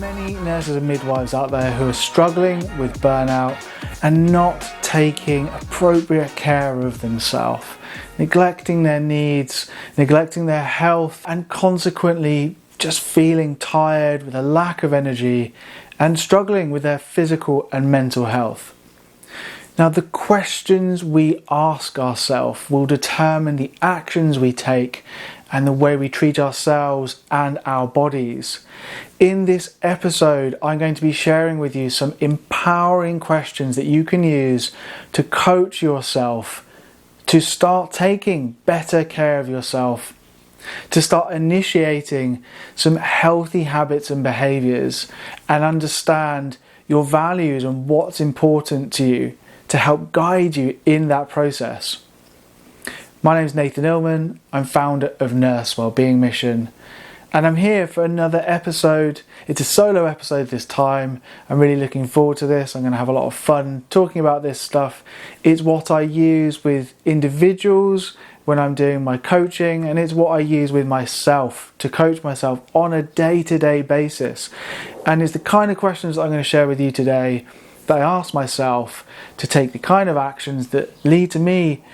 many nurses and midwives out there who are struggling with burnout and not taking appropriate care of themselves, neglecting their needs, neglecting their health, and consequently just feeling tired with a lack of energy and struggling with their physical and mental health. Now, the questions we ask ourselves will determine the actions we take and the way we treat ourselves and our bodies. In this episode, I'm going to be sharing with you some empowering questions that you can use to coach yourself, to start taking better care of yourself, to start initiating some healthy habits and behaviours, and understand your values and what's important to you to help guide you in that process. My name is Nathan Illman. I'm founder of Nurse Wellbeing Mission, and I'm here for another episode. It's a solo episode this time. I'm really looking forward to this. I'm going to have a lot of fun talking about this stuff. It's what I use with individuals when I'm doing my coaching, and it's what I use with myself to coach myself on a day-to-day basis. And it's the kind of questions that I'm going to share with you today that I ask myself to take the kind of actions that lead to me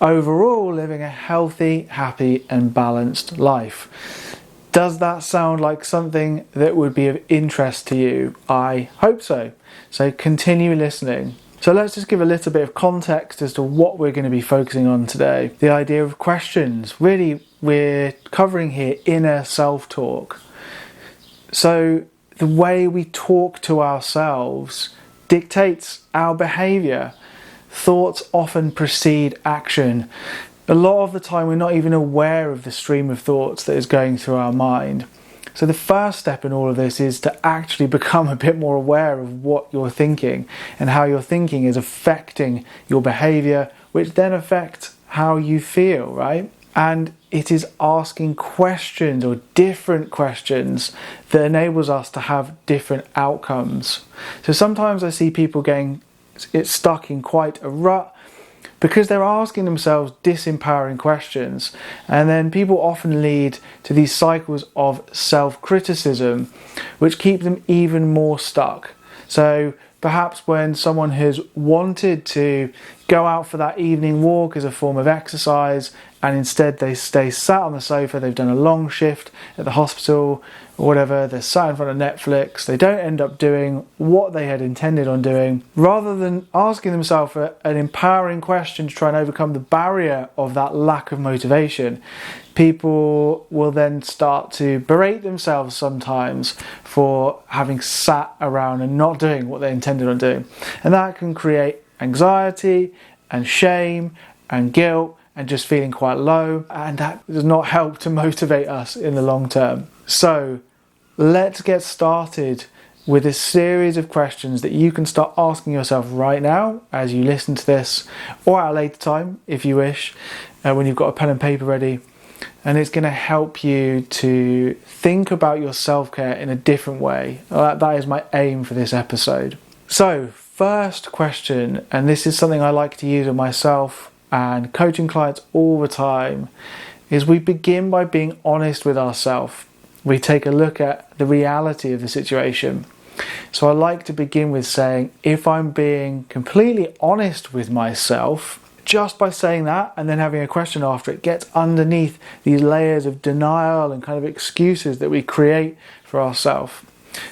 overall living a healthy, happy and balanced life. Does that sound like something that would be of interest to you? I hope so. So continue listening. So let's just give a little bit of context as to what we're going to be focusing on today. The idea of questions. Really, we're covering here inner self-talk. So the way we talk to ourselves dictates our behaviour. Thoughts often precede action. A lot of the time we're not even aware of the stream of thoughts that is going through our mind. So the first step in all of this is to actually become a bit more aware of what you're thinking and how your thinking is affecting your behaviour, which then affects how you feel, right? And it is asking questions or different questions that enables us to have different outcomes. So sometimes I see people getting stuck in quite a rut because they're asking themselves disempowering questions, and then people often lead to these cycles of self-criticism which keep them even more stuck. So perhaps when someone has wanted to go out for that evening walk as a form of exercise and instead they stay sat on the sofa, they've done a long shift at the hospital or whatever, they're sat in front of Netflix, they don't end up doing what they had intended on doing, rather than asking themselves an empowering question to try and overcome the barrier of that lack of motivation. People will then start to berate themselves sometimes for having sat around and not doing what they intended on doing. And that can create anxiety and shame and guilt and just feeling quite low, and that does not help to motivate us in the long term. So let's get started with a series of questions that you can start asking yourself right now as you listen to this, or at a later time if you wish, when you've got a pen and paper ready. And it's going to help you to think about your self-care in a different way. That is my aim for this episode. So first question, and this is something I like to use with myself and coaching clients all the time, is we begin by being honest with ourselves. We take a look at the reality of the situation. So I like to begin with saying, if I'm being completely honest with myself, just by saying that and then having a question after it gets underneath these layers of denial and kind of excuses that we create for ourselves.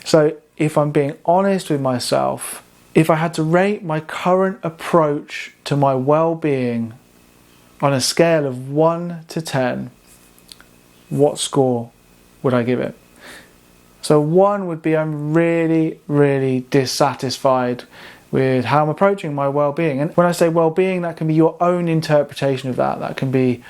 So if I'm being honest with myself, if I had to rate my current approach to my well-being on a scale of 1 to 10, what score would I give it? So 1 would be I'm really, really dissatisfied with how I'm approaching my well-being. And when I say well-being, that can be your own interpretation of that. That can be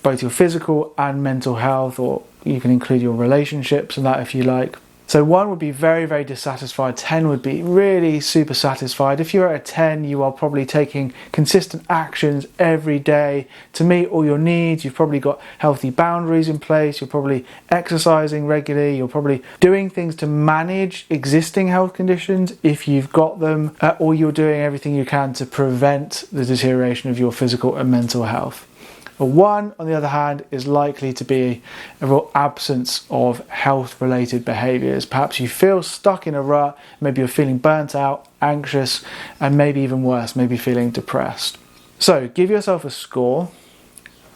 both your physical and mental health, or you can include your relationships and that if you like. So 1 would be very, very dissatisfied. 10 would be really super satisfied. If you're at a 10, you are probably taking consistent actions every day to meet all your needs. You've probably got healthy boundaries in place. You're probably exercising regularly. You're probably doing things to manage existing health conditions if you've got them, or you're doing everything you can to prevent the deterioration of your physical and mental health. A 1, on the other hand, is likely to be a real absence of health-related behaviours. Perhaps you feel stuck in a rut, maybe you're feeling burnt out, anxious, and maybe even worse, maybe feeling depressed. So give yourself a score.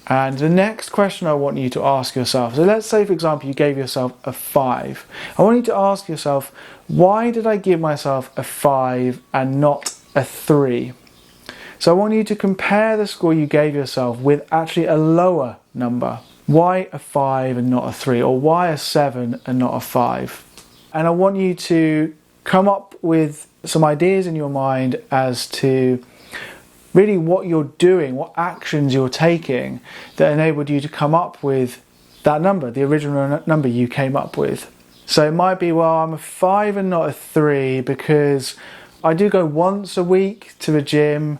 And the next question I want you to ask yourself, so let's say for example you gave yourself a 5. I want you to ask yourself, why did I give myself a 5 and not a 3? So I want you to compare the score you gave yourself with actually a lower number. Why a 5 and not a 3? Or why a 7 and not a 5? And I want you to come up with some ideas in your mind as to really what you're doing, what actions you're taking that enabled you to come up with that number, the original number you came up with. So it might be, well, I'm a 5 and not a 3 because I do go once a week to the gym,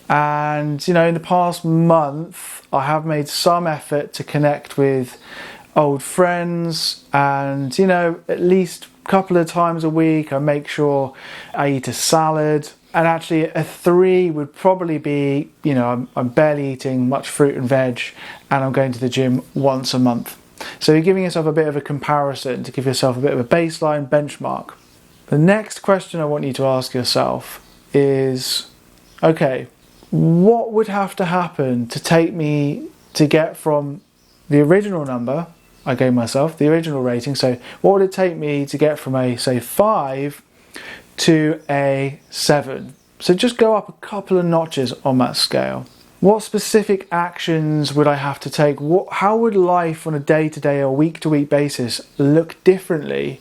and in the past month I have made some effort to connect with old friends, and at least a couple of times a week I make sure I eat a salad. And actually a 3 would probably be, I'm barely eating much fruit and veg and I'm going to the gym once a month. So you're giving yourself a bit of a comparison to give yourself a bit of a baseline benchmark. The next question I want you to ask yourself is, okay, what would have to happen to take me to get from the original number I gave myself, the original rating, so what would it take me to get from a, say, 5 to a 7? So just go up a couple of notches on that scale. What specific actions would I have to take? How would life on a day-to-day or week-to-week basis look differently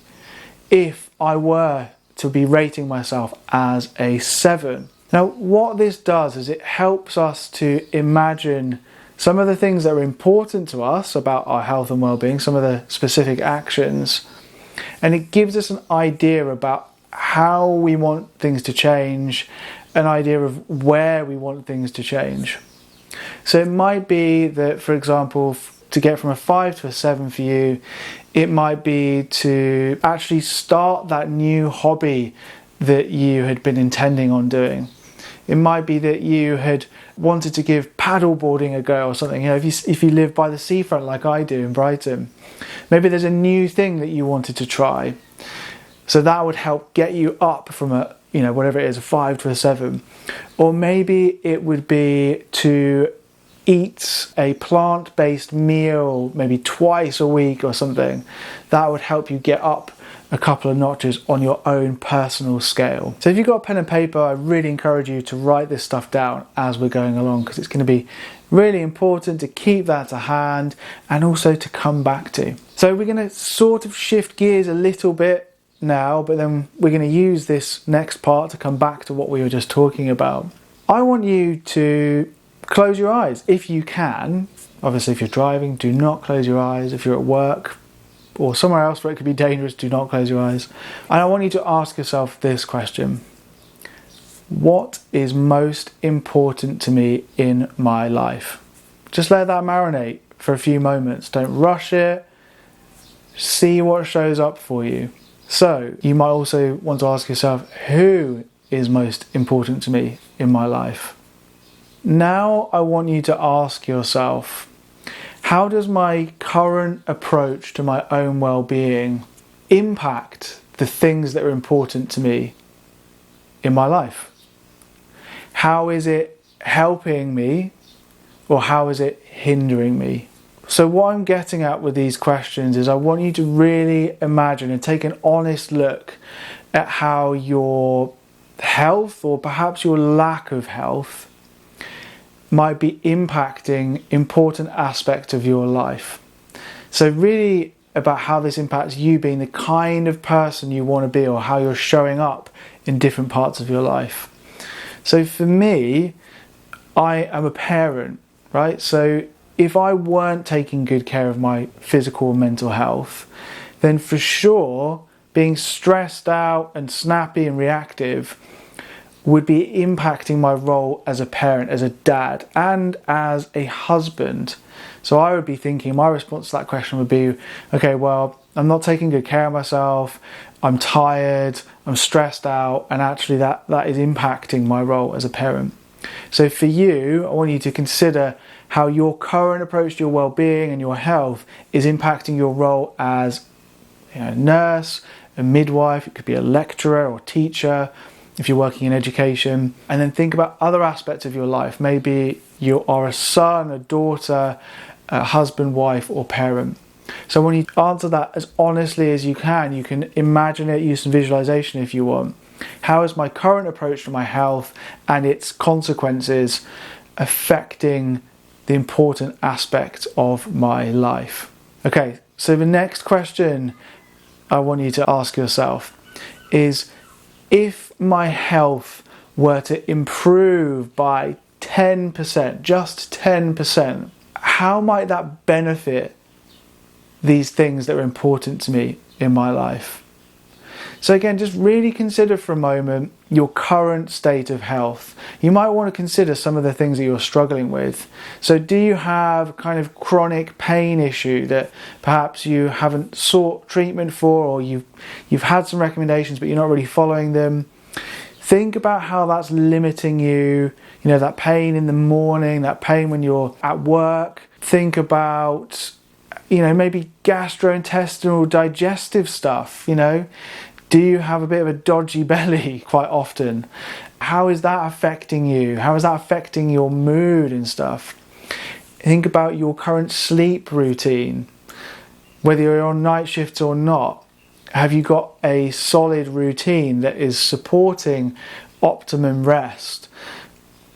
if I were to be rating myself as a 7? Now, what this does is it helps us to imagine some of the things that are important to us about our health and well-being, some of the specific actions, and it gives us an idea about how we want things to change, an idea of where we want things to change. So it might be that, for example, to get from a 5 to a 7 for you, it might be to actually start that new hobby that you had been intending on doing. It might be that you had wanted to give paddleboarding a go or something. If you live by the seafront like I do in Brighton, maybe there's a new thing that you wanted to try. So that would help get you up from a, whatever it is, a 5 to a 7. Or maybe it would be to eat a plant-based meal maybe twice a week or something. That would help you get up a couple of notches on your own personal scale. So if you've got a pen and paper, I really encourage you to write this stuff down as we're going along, because it's going to be really important to keep that to hand and also to come back to. So we're going to sort of shift gears a little bit now, but then we're going to use this next part to come back to what we were just talking about. I want you to close your eyes if you can. Obviously, if you're driving, do not close your eyes. If you're at work or somewhere else where it could be dangerous, do not close your eyes. And I want you to ask yourself this question: what is most important to me in my life? Just let that marinate for a few moments. Don't rush it. See what shows up for you. So you might also want to ask yourself, who is most important to me in my life? Now I want you to ask yourself, how does my current approach to my own well-being impact the things that are important to me in my life? How is it helping me, or how is it hindering me? So what I'm getting at with these questions is I want you to really imagine and take an honest look at how your health, or perhaps your lack of health, might be impacting important aspects of your life. So really about how this impacts you being the kind of person you want to be, or how you're showing up in different parts of your life. So for me, I am a parent, right? So if I weren't taking good care of my physical and mental health, then for sure being stressed out and snappy and reactive would be impacting my role as a parent, as a dad, and as a husband. So I would be thinking, my response to that question would be, okay, well, I'm not taking good care of myself, I'm tired, I'm stressed out, and actually that is impacting my role as a parent. So for you, I want you to consider how your current approach to your well-being and your health is impacting your role as a nurse, a midwife, it could be a lecturer or teacher if you're working in education. And then think about other aspects of your life. Maybe you are a son, a daughter, a husband, wife, or parent. So when you answer that as honestly as you can imagine it, use some visualization if you want. How is my current approach to my health and its consequences affecting the important aspects of my life? Okay, so the next question I want you to ask yourself is, if my health were to improve by 10%, just 10%, how might that benefit these things that are important to me in my life? So again, just really consider for a moment your current state of health. You might want to consider some of the things that you're struggling with. So do you have kind of chronic pain issue that perhaps you haven't sought treatment for, or you've had some recommendations but you're not really following them? Think about how that's limiting you. You know, that pain in the morning, that pain when you're at work. Think about, maybe gastrointestinal digestive stuff, Do you have a bit of a dodgy belly quite often? How is that affecting you? How is that affecting your mood and stuff? Think about your current sleep routine, whether you're on night shifts or not. Have you got a solid routine that is supporting optimum rest?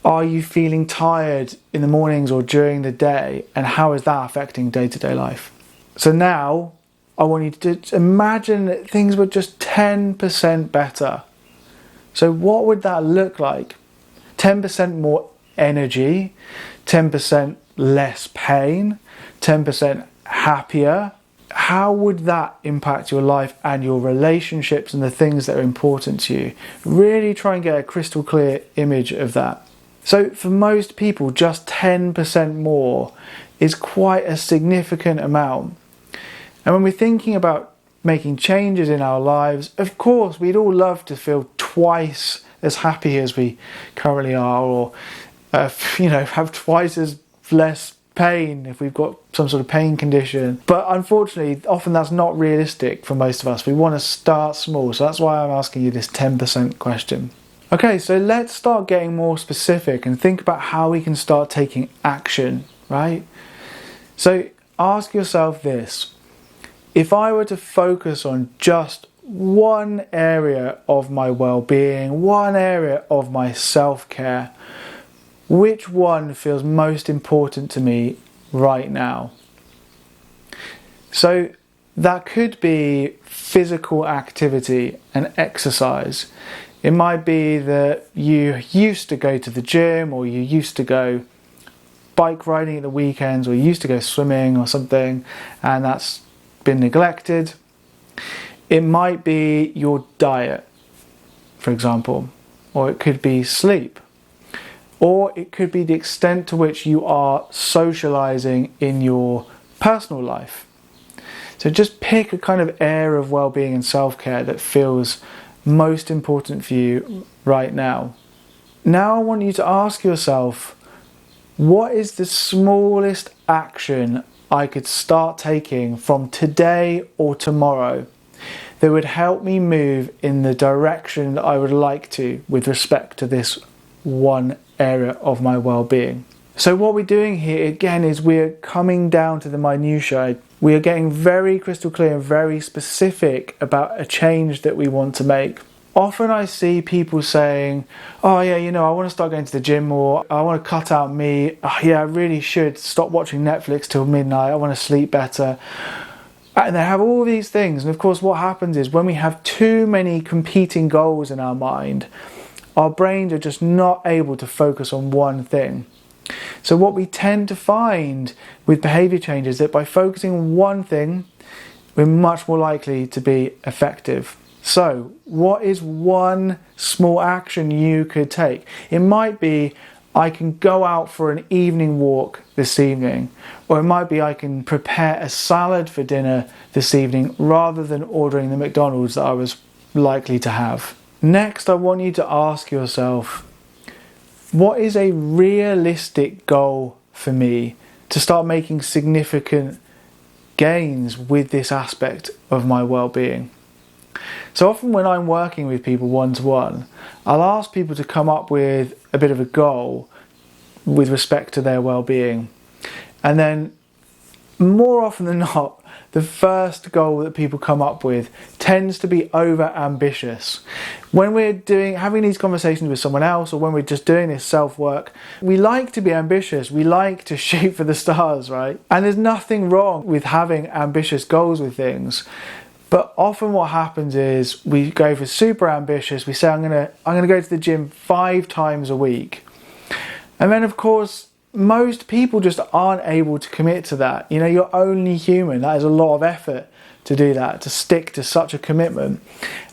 Are you feeling tired in the mornings or during the day? And how is that affecting day-to-day life? So now, I want you to imagine that things were just 10% better. So what would that look like? 10% more energy, 10% less pain, 10% happier. How would that impact your life and your relationships and the things that are important to you? Really try and get a crystal clear image of that. So for most people, just 10% more is quite a significant amount. And when we're thinking about making changes in our lives, of course, we'd all love to feel twice as happy as we currently are, or, have twice as less pain if we've got some sort of pain condition. But unfortunately, often that's not realistic for most of us. We want to start small. So that's why I'm asking you this 10% question. Okay, so let's start getting more specific and think about how we can start taking action, right? So ask yourself this. If I were to focus on just one area of my well-being, one area of my self-care, which one feels most important to me right now? So that could be physical activity and exercise. It might be that you used to go to the gym, or you used to go bike riding at the weekends, or you used to go swimming or something, and that's been neglected. It might be your diet, for example, or it could be sleep, or it could be the extent to which you are socializing in your personal life. So just pick a kind of area of well-being and self-care that feels most important for you right now. Now I want you to ask yourself, what is the smallest action I could start taking from today or tomorrow that would help me move in the direction that I would like to with respect to this one area of my well-being? So what we're doing here again is we're coming down to the minutiae. We are getting very crystal clear and very specific about a change that we want to make. Often I see people saying, oh yeah, I want to start going to the gym more, I want to cut out meat, oh yeah, I really should stop watching Netflix till midnight, I want to sleep better. And they have all these things, and of course what happens is when we have too many competing goals in our mind, our brains are just not able to focus on one thing. So what we tend to find with behaviour change is that by focusing on one thing, we're much more likely to be effective. So, what is one small action you could take? It might be, I can go out for an evening walk this evening. Or it might be, I can prepare a salad for dinner this evening rather than ordering the McDonald's that I was likely to have. Next, I want you to ask yourself, what is a realistic goal for me to start making significant gains with this aspect of my well-being. So often when I'm working with people one-to-one, I'll ask people to come up with a bit of a goal with respect to their well-being. And then more often than not, the first goal that people come up with tends to be over-ambitious. When we're having these conversations with someone else, or when we're just doing this self-work, we like to be ambitious. We like to shoot for the stars, right? And there's nothing wrong with having ambitious goals with things. But often what happens is we go for super ambitious. We say, I'm gonna go to the gym 5 times a week. And then of course, most people just aren't able to commit to that. You know, you're only human. That is a lot of effort to do that, to stick to such a commitment.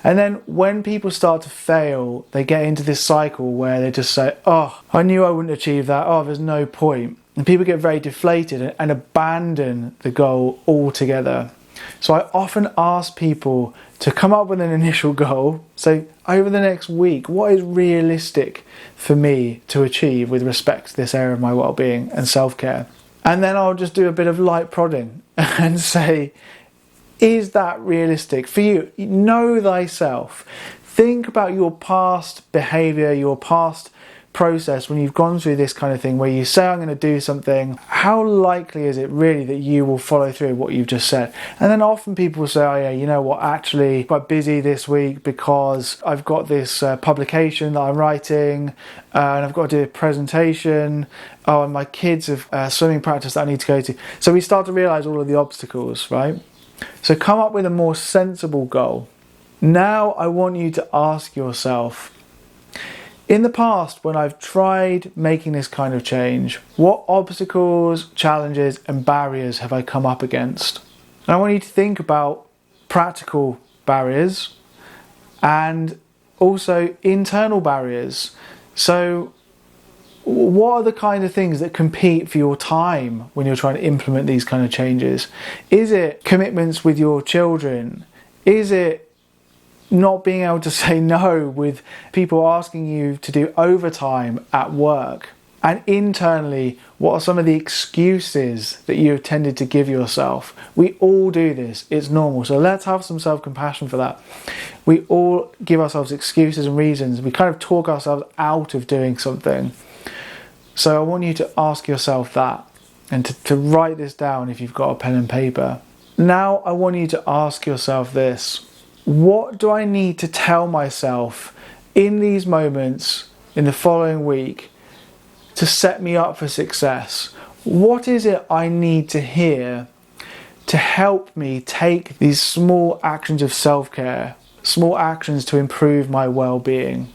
And then when people start to fail, they get into this cycle where they just say, oh, I knew I wouldn't achieve that. Oh, there's no point. And people get very deflated and abandon the goal altogether. So I often ask people to come up with an initial goal. So over the next week, what is realistic for me to achieve with respect to this area of my well-being and self-care? And then I'll just do a bit of light prodding and say, is that realistic for you? Know thyself. Think about your past behaviour, your past process when you've gone through this kind of thing where you say, I'm going to do something. How likely is it really that you will follow through what you've just said? And then often people will say, oh yeah, you know what, actually I'm quite busy this week because I've got this publication that I'm writing and I've got to do a presentation. Oh, and my kids have swimming practice that I need to go to. So we start to realise all of the obstacles, right? So come up with a more sensible goal. Now I want you to ask yourself, in the past, when I've tried making this kind of change, what obstacles, challenges and barriers have I come up against? And I want you to think about practical barriers and also internal barriers. So what are the kind of things that compete for your time when you're trying to implement these kind of changes? Is it commitments with your children? Is it not being able to say no with people asking you to do overtime at work? And internally, what are some of the excuses that you have tended to give yourself? We all do this, it's normal. So let's have some self-compassion for that. We all give ourselves excuses and reasons. We kind of talk ourselves out of doing something. So I want you to ask yourself that and to write this down if you've got a pen and paper. Now I want you to ask yourself this. What do I need to tell myself in these moments in the following week to set me up for success? What is it I need to hear to help me take these small actions of self-care, small actions to improve my well-being?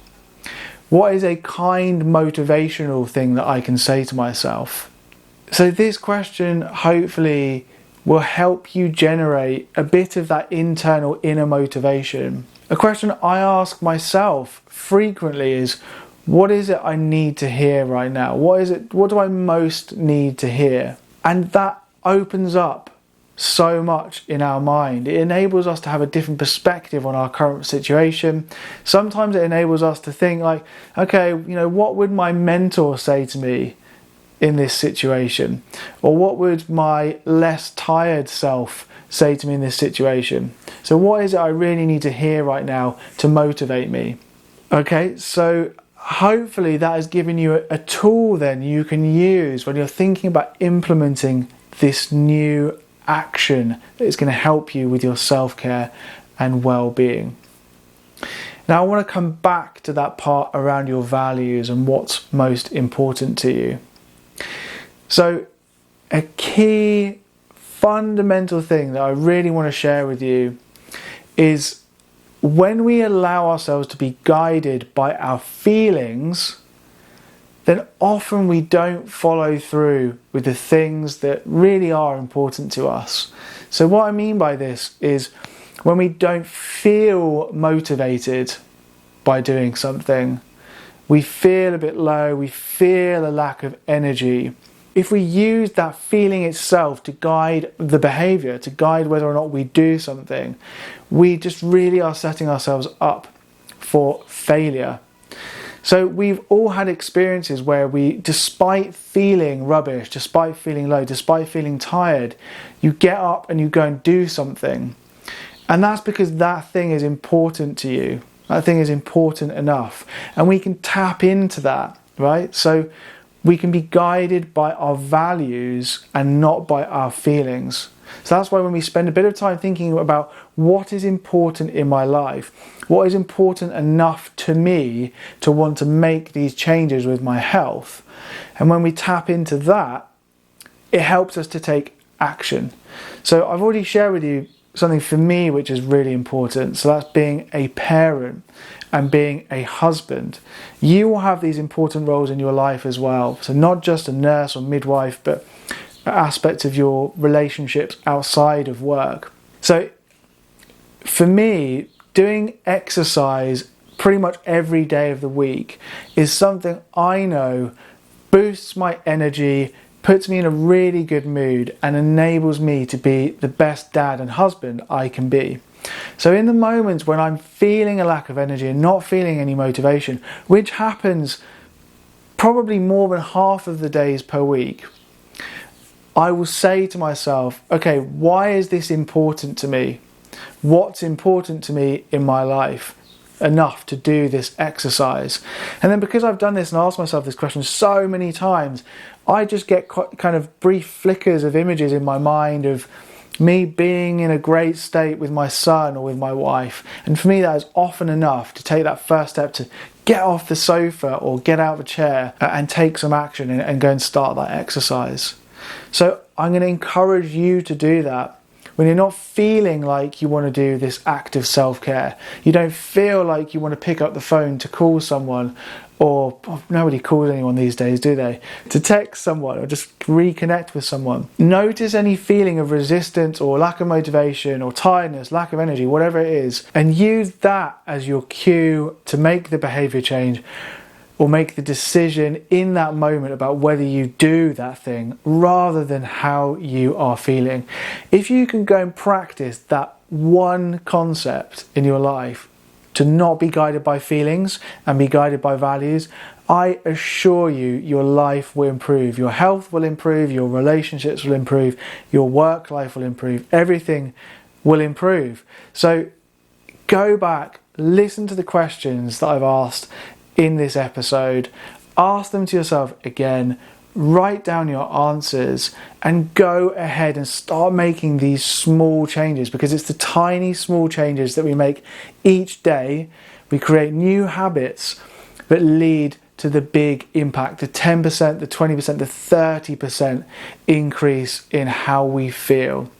What is a kind motivational thing that I can say to myself? So this question hopefully will help you generate a bit of that internal inner motivation. A question I ask myself frequently is, what is it I need to hear right now? What do I most need to hear? And that opens up so much in our mind. It enables us to have a different perspective on our current situation. Sometimes it enables us to think like, okay, you know, what would my mentor say to me in this situation? Or what would my less tired self say to me in this situation? So what is it I really need to hear right now to motivate me? Okay, so hopefully that has given you a tool then you can use when you're thinking about implementing this new action that is going to help you with your self-care and well-being. Now I want to come back to that part around your values and what's most important to you. So a key fundamental thing that I really want to share with you is when we allow ourselves to be guided by our feelings, then often we don't follow through with the things that really are important to us. So what I mean by this is when we don't feel motivated by doing something, we feel a bit low, we feel a lack of energy. If we use that feeling itself to guide the behaviour, to guide whether or not we do something, we just really are setting ourselves up for failure. So we've all had experiences where despite feeling rubbish, despite feeling low, despite feeling tired, you get up and you go and do something. And that's because that thing is important to you. That thing is important enough. And we can tap into that, right? So we can be guided by our values and not by our feelings. So that's why when we spend a bit of time thinking about what is important in my life, what is important enough to me to want to make these changes with my health, and when we tap into that, it helps us to take action. So I've already shared with you something for me which is really important. So that's being a parent and being a husband. You will have these important roles in your life as well. So not just a nurse or midwife, but aspects of your relationships outside of work. So for me, doing exercise pretty much every day of the week is something I know boosts my energy, puts me in a really good mood, and enables me to be the best dad and husband I can be. So in the moments when I'm feeling a lack of energy and not feeling any motivation, which happens probably more than half of the days per week, I will say to myself, okay, why is this important to me? What's important to me in my life enough to do this exercise? And then because I've done this and asked myself this question so many times, I just get kind of brief flickers of images in my mind of me being in a great state with my son or with my wife. And for me, that is often enough to take that first step to get off the sofa or get out of a chair and take some action and go and start that exercise. So I'm going to encourage you to do that. When you're not feeling like you want to do this active self-care, you don't feel like you want to pick up the phone to call someone, or nobody calls anyone these days, do they? To text someone or just reconnect with someone. Notice any feeling of resistance or lack of motivation or tiredness, lack of energy, whatever it is, and use that as your cue to make the behaviour change or make the decision in that moment about whether you do that thing rather than how you are feeling. If you can go and practice that one concept in your life, to not be guided by feelings and be guided by values, I assure you your life will improve. Your health will improve, your relationships will improve, your work life will improve, everything will improve. So go back, listen to the questions that I've asked in this episode, ask them to yourself again, write down your answers, and go ahead and start making these small changes, because it's the tiny small changes that we make each day. We create new habits that lead to the big impact, the 10%, the 20%, the 30% increase in how we feel.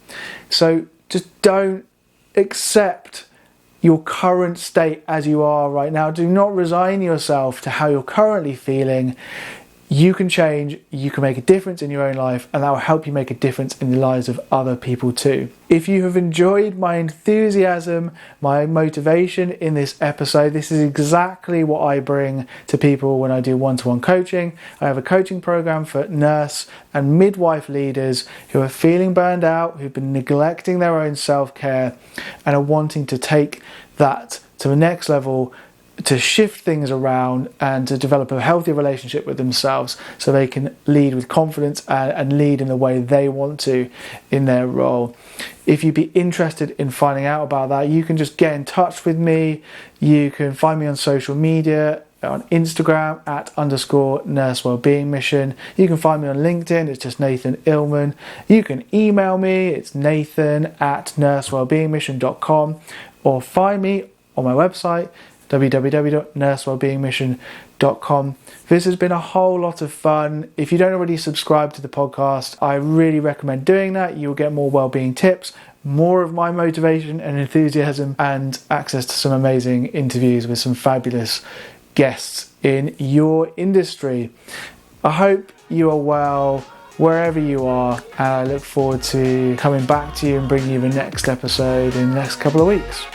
So just don't accept your current state as you are right now. Do not resign yourself to how you're currently feeling. You can change, you can make a difference in your own life, and that will help you make a difference in the lives of other people too. If you have enjoyed my enthusiasm, my motivation in this episode, this is exactly what I bring to people when I do one-to-one coaching. I have a coaching program for nurse and midwife leaders who are feeling burned out, who've been neglecting their own self-care and are wanting to take that to the next level, to shift things around and to develop a healthy relationship with themselves so they can lead with confidence and lead in the way they want to in their role. If you'd be interested in finding out about that, you can just get in touch with me. You can find me on social media, on Instagram @_nurse wellbeing mission. You can find me on LinkedIn, it's just Nathan Illman. You can email me, it's nathan@nursewellbeingmission.com, or find me on my website www.nursewellbeingmission.com. This has been a whole lot of fun. If you don't already subscribe to the podcast, I really recommend doing that. You'll get more wellbeing tips, more of my motivation and enthusiasm, and access to some amazing interviews with some fabulous guests in your industry. I hope you are well wherever you are, and I look forward to coming back to you and bringing you the next episode in the next couple of weeks.